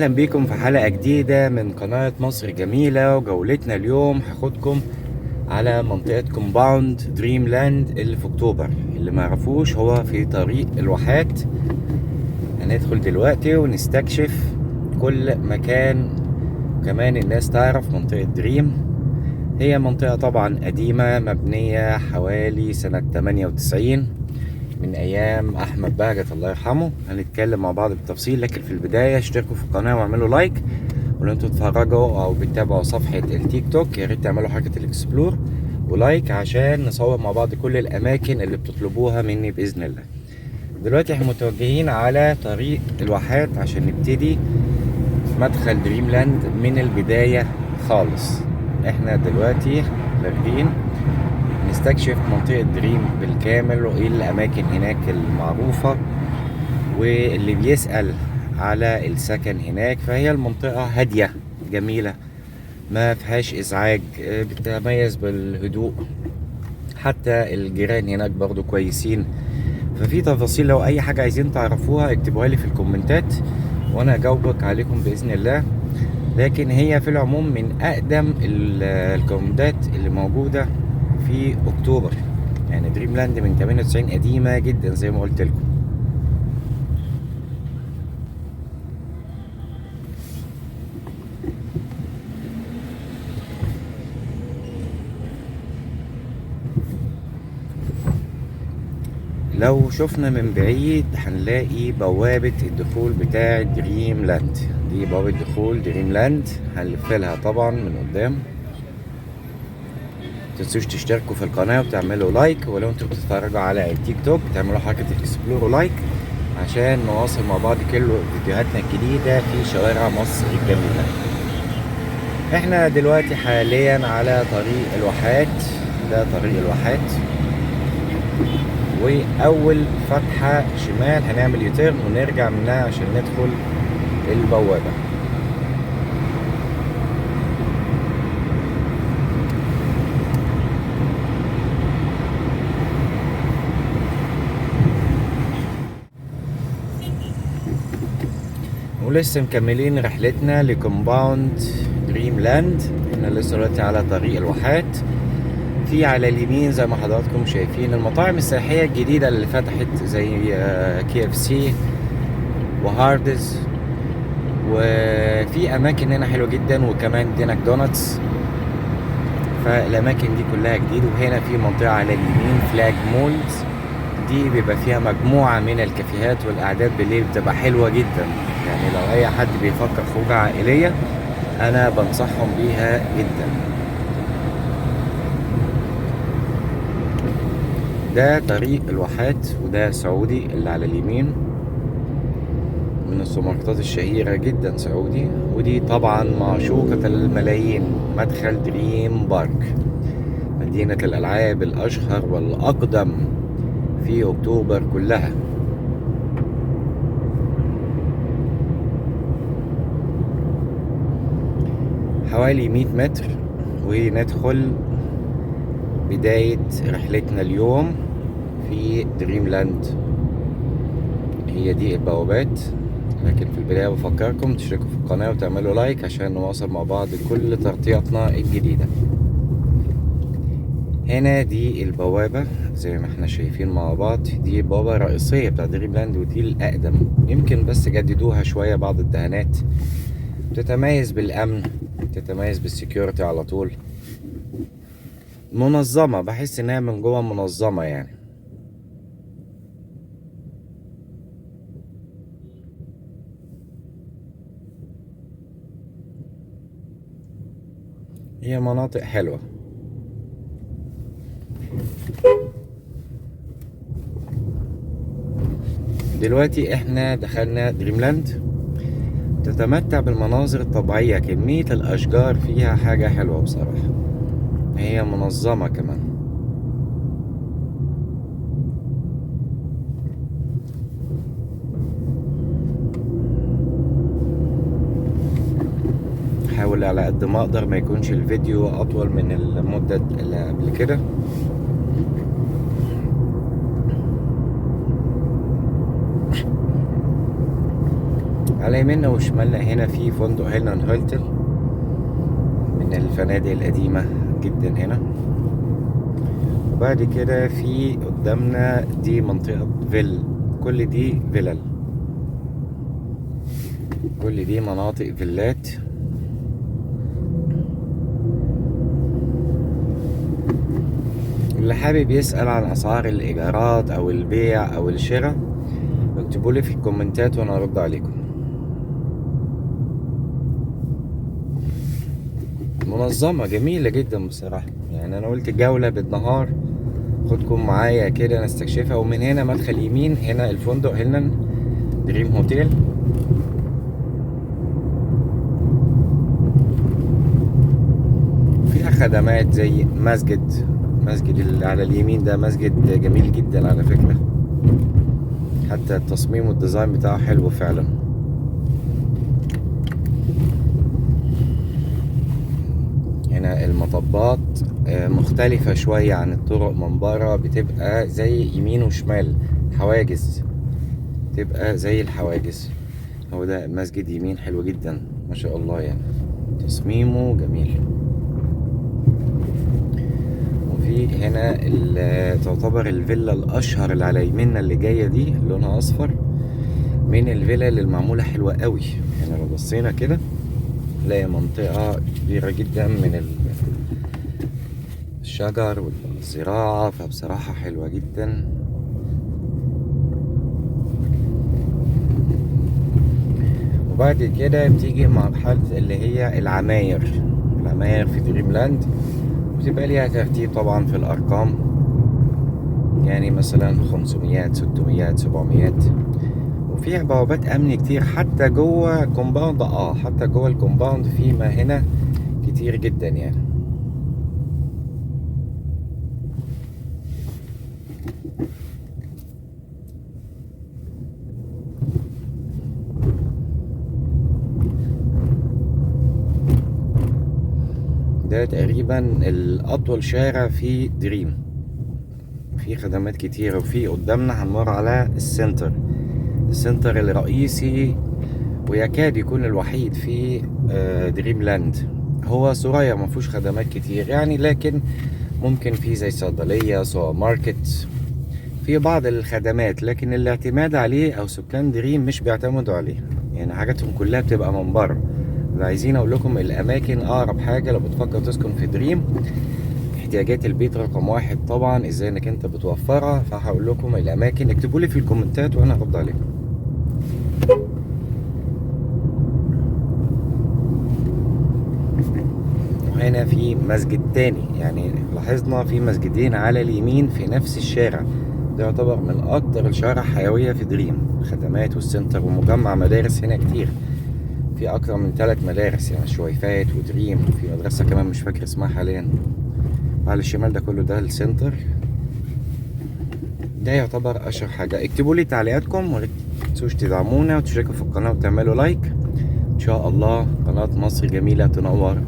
اهلا بيكم في حلقة جديدة من قناة مصر جميلة. وجولتنا اليوم هاخدكم على منطقة كومباوند دريم لاند اللي في اكتوبر. اللي ما يعرفوش هو في طريق الواحات. هندخل دلوقتي ونستكشف كل مكان. كمان الناس تعرف منطقة دريم هي منطقة طبعا قديمة، مبنية حوالي سنة 98 من ايام احمد بهجت الله يرحمه. هنتكلم مع بعض بالتفصيل، لكن في البدايه اشتركوا في القناه واعملوا لايك. ولو انتوا بتتفرجوا او بتتابعوا صفحه التيك توك يا ريت تعملوا حركه الاكسبلور ولايك عشان نصور مع بعض كل الاماكن اللي بتطلبوها مني باذن الله. دلوقتي احنا متوجهين على طريق الواحات عشان نبتدي مدخل دريم لاند من البدايه خالص. احنا دلوقتي راكبين نستكشف منطقة دريم بالكامل وايه الاماكن هناك المعروفة، واللي بيسأل على السكن هناك. فهي المنطقة هادية جميلة، ما فيهاش ازعاج، بتتميز بالهدوء. حتى الجيران هناك برضو كويسين. ففي تفاصيل لو اي حاجة عايزين تعرفوها اكتبوها لي في الكومنتات وانا اجاوبك عليكم باذن الله. لكن هي في العموم من اقدم الكومنتات اللي موجودة في اكتوبر. يعني دريم لاند من 98 قديمة جدا زي ما قلت لكم. لو شفنا من بعيد هنلاقي بوابة الدخول بتاع دريم لاند. دي بوابة دخول دريم لاند، هنلف لها طبعا من قدام. متنسوش تشتركوا في القناة وتعملوا لايك، ولو انتوا بتتفرجوا على التيك توك تعملوا حركة الاكسبلور ولايك عشان نواصل مع بعض كل فيديوهاتنا الجديدة في شوارع مصر الجميلة. احنا دلوقتي حاليا على طريق الواحات. ده طريق الواحات، واول فتحة شمال هنعمل يوتيرن ونرجع منها عشان ندخل البوابة. ولسه مكملين رحلتنا لكومباوند دريم لاند. احنا لسه دلوقتي على طريق الواحات. في على اليمين زي ما حضراتكم شايفين المطاعم السياحية الجديدة اللي فتحت زي KFC وهاردز، وفي اماكن هنا حلوة جدا، وكمان دينك دونتس. فالاماكن دي كلها جديد. وهنا في منطقة على اليمين فلاج مولز، دي بيبقى فيها مجموعة من الكافيهات والقعدات بالليل بتبقى حلوة جدا. يعني لو اي حد بيفكر خروجة عائلية انا بنصحهم بيها جدا. ده طريق الواحات، وده سعودي اللي على اليمين من السوبرماركتات الشهيرة جدا سعودي. ودي طبعا معشوقة الملايين مدخل دريم بارك، مدينة الألعاب الأشهر والأقدم في أكتوبر كلها. حوالي 100 متر وندخل بداية رحلتنا اليوم في دريم لاند. هي دي البوابات، لكن في البداية بفكركم تشتركوا في القناة وتعملوا لايك عشان نواصل مع بعض كل تغطياتنا الجديدة. هنا دي البوابة زي ما احنا شايفين مع بعض. دي البوابة الرئيسية بتاع دريم لاند، ودي الأقدم. يمكن بس جددوها شوية بعض الدهانات. بتتميز بالأمن، بتتميز بالسكيورتي على طول. منظمة، بحس انها من جوه منظمة يعني. هي مناطق حلوة. دلوقتي احنا دخلنا دريم لاند. تتمتع بالمناظر الطبيعية، كمية الاشجار فيها حاجة حلوة بصراحة. هي منظمة كمان. حاول على قد ما اقدر ما يكونش الفيديو اطول من المدة اللي قبل كده. على يميننا وشمالنا هنا في فندق هيلنان هولتل، من الفنادق القديمة جدا هنا. وبعد كده في قدامنا دي منطقة كل دي فيلل، كل دي مناطق فيلات. اللي حابب يسأل عن أسعار الإيجارات أو البيع أو الشراء اكتبولي في الكومنتات وأنا أرد عليكم. منظمة جميلة جدا بصراحة، يعني أنا قلت جولة بالنهار خدكم معايا كده نستكشفها. ومن هنا مدخل يمين، هنا الفندق هيلنان دريم هوتيل. فيها خدمات زي مسجد اللي على اليمين ده مسجد جميل جدا على فكرة، حتى التصميم والديزاين بتاعه حلو فعلا. هنا المطبات مختلفة شوية عن الطرق من برا، بتبقى زي يمين وشمال حواجز، تبقى زي الحواجز. هو ده المسجد يمين حلو جدا ما شاء الله، يعني تصميمه جميل. وفي هنا تعتبر الفيلا الاشهر اللي على يميننا اللي جايه دي لونها اصفر، من الفيلا اللي معموله حلوه قوي. يعني لو بصينا كده نلاقي منطقه كبيره جدا من الشجر والزراعه، فبصراحه حلوه جدا. وبعد كده بتيجي مرحله اللي هي العماير في دريم لاند، بتبقى ليها ترتيب طبعا في الارقام، يعني مثلا 500 600 700. وفيها بوابات امن كتير حتى جوه كومباوند، حتى جوه الكومباوند في ما هنا كتير جدا يعني. ده تقريبا الأطول شارع في دريم، في خدمات كتيرة. وفي قدامنا هنمر على السنتر الرئيسي، ويكاد يكون الوحيد في دريم لاند. هو صغير مفهوش خدمات كتير يعني، لكن ممكن في زي صيدلية، سوبر ماركت، في بعض الخدمات، لكن الاعتماد عليه أو سكان دريم مش بيعتمدوا عليه، يعني حاجاتهم كلها بتبقى من بره. عايزين اقول لكم الاماكن اقرب حاجه لو بتفكر تسكن في دريم، احتياجات البيت رقم 1 طبعا، ازاي انك انت بتوفرها. فهقول لكم الاماكن، اكتبوا لي في الكومنتات وانا هرد عليكم. وهنا في مسجد تاني، يعني لاحظنا في مسجدين على اليمين في نفس الشارع ده، يعتبر من اكتر الشوارع حيويه في دريم. خدمات والسنتر ومجمع مدارس هنا كتير، في اكتر من 3 مدارس، يعني شويفات ودريم، وفي مدرسة كمان مش فاكر اسمها حاليا. على الشمال ده كله ده السنتر، ده يعتبر اشهر حاجة. اكتبوا لي تعليقاتكم، وما تنسوش تدعمونا وتشتركوا في القناة وتعملوا لايك. ان شاء الله قناة مصر جميلة تنور.